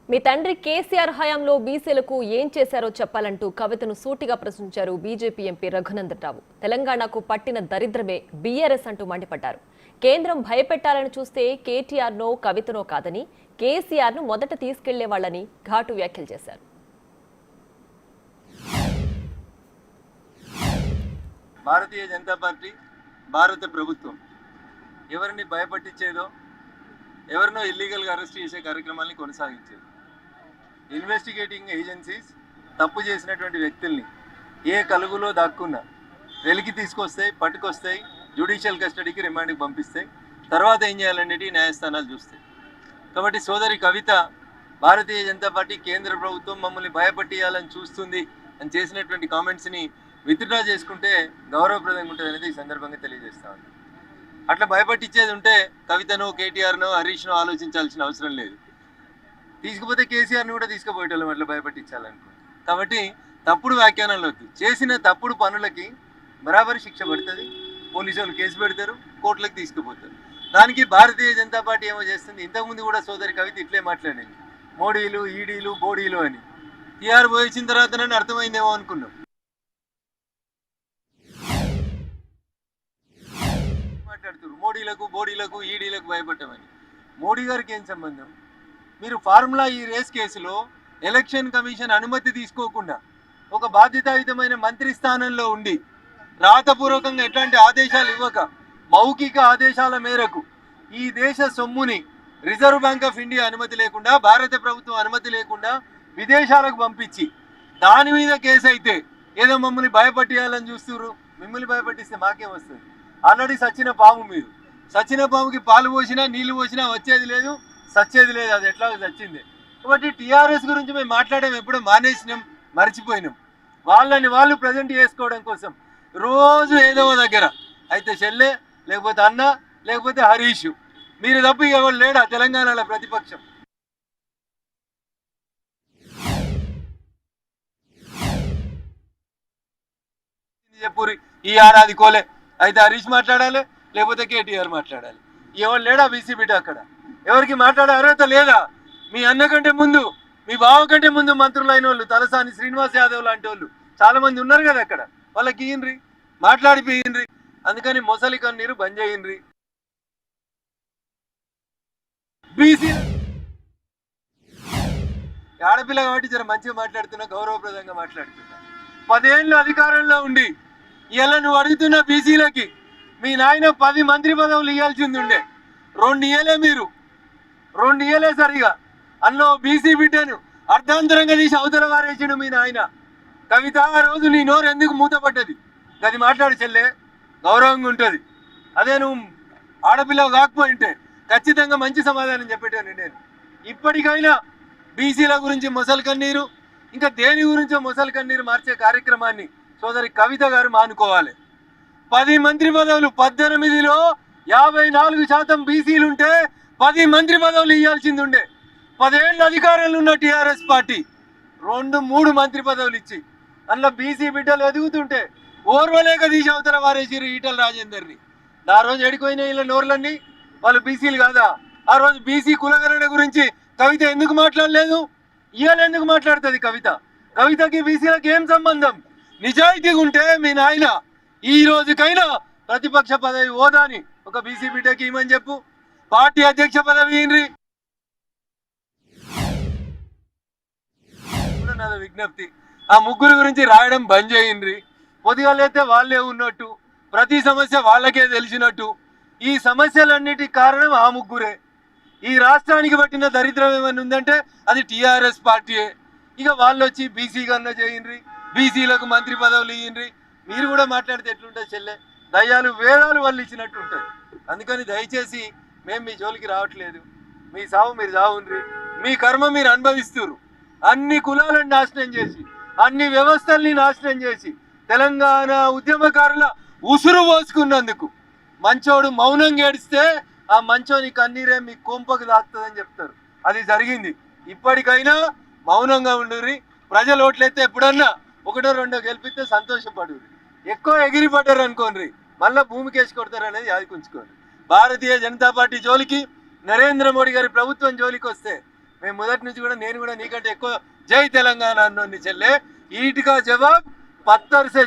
మీ తండ్రి కేసీఆర్ హయాంలో బీసీలకు ఏం చేశారో చెప్పాలంటూ కవితను సూటిగా ప్రశ్నించారు బీజేపీ ఎంపీ రఘునందన్ రావు. తెలంగాణకు పట్టిన దరిద్రమే బీఆర్ఎస్ అంటూ మండిపడ్డారు. కేంద్రం భయపెట్టాలని చూస్తే కేటీఆర్నో కవితనో కాదని కేసీఆర్ను మొదట తీసుకెళ్లే వాళ్ళని ఘాటు వ్యాఖ్యలు చేశారు. భారతీయ జనతా పార్టీ భారత ప్రభుత్వం ఎవరిని భయపట్టించేదో ఎవరినో ఇల్లీగల్గా అరెస్ట్ చేసే కార్యక్రమాన్ని కొనసాగించేది. ఇన్వెస్టిగేటింగ్ ఏజెన్సీస్ తప్పు చేసినటువంటి వ్యక్తుల్ని ఏ కలుగులో దాక్కున్నా వెలికి తీసుకొస్తాయి, పట్టుకొస్తాయి, జ్యుడిషియల్ కస్టడీకి రిమాండ్కి పంపిస్తాయి. తర్వాత ఏం చేయాలనేది న్యాయస్థానాలు చూస్తాయి. కాబట్టి సోదరి కవిత భారతీయ జనతా పార్టీ కేంద్ర ప్రభుత్వం మమ్మల్ని భయపట్టియాలని చూస్తుంది అని చేసినటువంటి కామెంట్స్ని విత్డ్రా చేసుకుంటే గౌరవప్రదంగా ఉంటుంది అనేది ఈ సందర్భంగా తెలియజేస్తా ఉంది. అట్లా భయపట్టించేది ఉంటే కవితనో కేటీఆర్నో హరీష్నో ఆలోచించాల్సిన అవసరం లేదు. తీసుకుపోతే కేసీఆర్ని కూడా తీసుకుపోయేటోళ్ళం అట్లా భయపట్టించాలనుకుంటే. కాబట్టి తప్పుడు వ్యాఖ్యానాలు వద్దు. చేసిన తప్పుడు పనులకి బరాబరి శిక్ష పడుతుంది. పోలీసు వాళ్ళు కేసు పెడతారు, కోర్టులకు తీసుకుపోతారు. దానికి భారతీయ జనతా పార్టీ ఏమో చేస్తుంది. ఇంతకుముందు కూడా సోదరి కవిత ఇట్లే మాట్లాడింది, మోడీలు ఈడీలు బోడీలు అని. టీఆర్ పోయించిన తర్వాత నన్ను అర్థమైందేమో అనుకున్నాం. మాట్లాడుతున్నారు మోడీలకు బోడీలకు ఈడీలకు భయపడమని. మోడీ గారికి ఏం సంబంధం? మీరు ఫార్ములా ఈ రేస్ కేసులో ఎలక్షన్ కమిషన్ అనుమతి తీసుకోకుండా ఒక బాధ్యతాయుతమైన మంత్రి స్థానంలో ఉండి రాతపూర్వకంగా ఎట్లాంటి ఆదేశాలు ఇవ్వక మౌఖిక ఆదేశాల మేరకు ఈ దేశ సొమ్ముని రిజర్వ్ బ్యాంక్ ఆఫ్ ఇండియా అనుమతి లేకుండా, భారత ప్రభుత్వం అనుమతి లేకుండా విదేశాలకు పంపించి దాని మీద కేసు అయితే ఏదో మమ్మల్ని భయపట్టియాలని చూస్తున్నారు. మిమ్మల్ని భయపట్టిస్తే మాకేం వస్తుంది? ఆల్రెడీ సచ్చిన పాము. మీరు సచ్చిన పాముకి పాలు పోసినా నీళ్లు పోసినా వచ్చేది లేదు, సచ్చేది లేదు. అది ఎట్లా చచ్చింది. కాబట్టి టీఆర్ఎస్ గురించి మేము మాట్లాడడం ఎప్పుడో మానేసినాం, మర్చిపోయినాం. వాళ్ళని వాళ్ళు ప్రజెంట్ చేసుకోవడం కోసం రోజు ఏదో దగ్గర అయితే చెల్లె, లేకపోతే అన్న, లేకపోతే హరీష్. మీరు తప్ప ఎవరు లేడా తెలంగాణలో ప్రతిపక్షం? చెప్పురి ఈ ఏడాది కోలే అయితే హరీష్ మాట్లాడాలి, లేకపోతే కేటీఆర్ మాట్లాడాలి. ఎవరు లేడా బీసీ బిడ్డ అక్కడ? ఎవరికి మాట్లాడే అర్హత లేదా? మీ అన్న కంటే ముందు, మీ బావ కంటే ముందు మంత్రులు అయిన వాళ్ళు, తలసాని శ్రీనివాస్ యాదవ్ లాంటి వాళ్ళు చాలా మంది ఉన్నారు కదా అక్కడ. వాళ్ళకి ఇయ్యండ్రి, మాట్లాడిపోయిండ్రి. అందుకని మొసలి కన్నీరు బంద్ చేయండ్రి. బీసీ ఆడపిల్ల కాబట్టి జర మంచిగా మాట్లాడుతున్నా, గౌరవప్రదంగా మాట్లాడుతున్నా. 10 ఏళ్ళు అధికారంలో ఉండి ఇలా నువ్వు అడుగుతున్న బీసీలకి మీ నాయన 10 మంత్రి పదవులు ఇవ్వాల్సింది ఉండే. 2 ఇయ్యలే మీరు, 2 ఇయ్యలే సరిగా. అన్నో బీసీ బిడ్డను అర్ధాంతరంగా తీసి అవతల వారేసిండు మీ నాయన. కవిత, ఆ రోజు నీ నోరు ఎందుకు మూతపడ్డది? అది మాట్లాడు చెల్లె, గౌరవంగా ఉంటుంది. అదే నువ్వు ఆడపిల్ల కాకపోయింటే ఖచ్చితంగా మంచి సమాధానం చెప్పేటాను నేను. ఇప్పటికైనా బీసీల గురించి మొసలి కన్నీరు, ఇంకా దేని గురించో మొసలి కన్నీరు మార్చే కార్యక్రమాన్ని సోదరి కవిత గారు మానుకోవాలి. 10 మంత్రి పదవులు, 18లో 54% బీసీలుంటే 10 మంత్రి పదవులు ఇవ్వాల్సింది ఉండే. 10 ఏళ్ళు అధికారంలో ఉన్న టీఆర్ఎస్ పార్టీ 2-3 మంత్రి పదవులు ఇచ్చి అందులో బీసీ బిడ్డలు ఎదుగుతుంటే ఓర్వలేక తీసి అవతల వారేసిరు ఈటల రాజేందర్ని. ఆ రోజు ఎడిపోయిన ఇలా నోర్లన్నీ వాళ్ళు బీసీలు కాదా? ఆ రోజు బీసీ కులగణన గురించి కవిత ఎందుకు మాట్లాడలేదు? ఇవాళ ఎందుకు మాట్లాడుతుంది కవిత? కవితకి బీసీలకు ఏం సంబంధం? నిజాయితీగా ఉంటే మీ నాయన ఈ రోజుకైనా ప్రతిపక్ష పదవి హోదాని ఒక బీసీ బిడ్డకి ఇవ్వమని చెప్పు. పార్టీ అధ్యక్ష పదవి ఇన్రి. నాది విజ్ఞప్తి, ఆ ముగ్గురు గురించి రాయడం బంద్ చేయండి. పొద్దుగాలైతే వాళ్ళే ఉన్నట్టు, ప్రతి సమస్య వాళ్ళకే తెలిసినట్టు. ఈ సమస్యలన్నిటికి కారణం ఆ ముగ్గురే. ఈ రాష్ట్రానికి పట్టిన దరిద్రం ఏమైనా ఉందంటే అది టీఆర్ఎస్ పార్టీయే. ఇక వాళ్ళు వచ్చి బీసీ కన్నా చేయండి, బీసీలకు మంత్రి పదవులు ఇయ్యండి. మీరు కూడా మాట్లాడితే ఎట్లుంటుంది చెల్లె? దయ్యాలు వేదాలు వాళ్ళు ఇచ్చినట్టు ఉంటుంది. అందుకని దయచేసి మేము మీ జోలికి రావట్లేదు. మీ సావు మీరు సావుండ్రి, మీ కర్మ మీరు అనుభవిస్తున్నారు. అన్ని కులాలను నాశనం చేసి, అన్ని వ్యవస్థల్ని నాశనం చేసి, తెలంగాణ ఉద్యమకారుల ఉసురు పోసుకున్నందుకు మంచోడు మౌనంగా ఏడిస్తే ఆ మంచోని కన్నీరే మీ కొంపకు దాక్తుందని చెప్తారు. అది జరిగింది. ఇప్పటికైనా మౌనంగా ఉండుర్రి. ప్రజలు ఓట్లయితే ఎప్పుడన్నా 1-2 గెలిపిస్తే సంతోషపడు. ఎక్కువ ఎగిరిపడ్డారు అనుకోండి, మళ్ళీ భూమికి వేసి కొడతారు అనేది యాదికుంచుకోండి. భారతీయ జనతా పార్టీ జోలికి, నరేంద్ర మోడీ గారి ప్రభుత్వం జోలికి వస్తే మేము మొదటి నుంచి కూడా నేను కూడా నీకంటే ఎక్కువ జై తెలంగాణ అన్నోని చెల్లె ఈటికా జవాబ్ పత్తర్ సే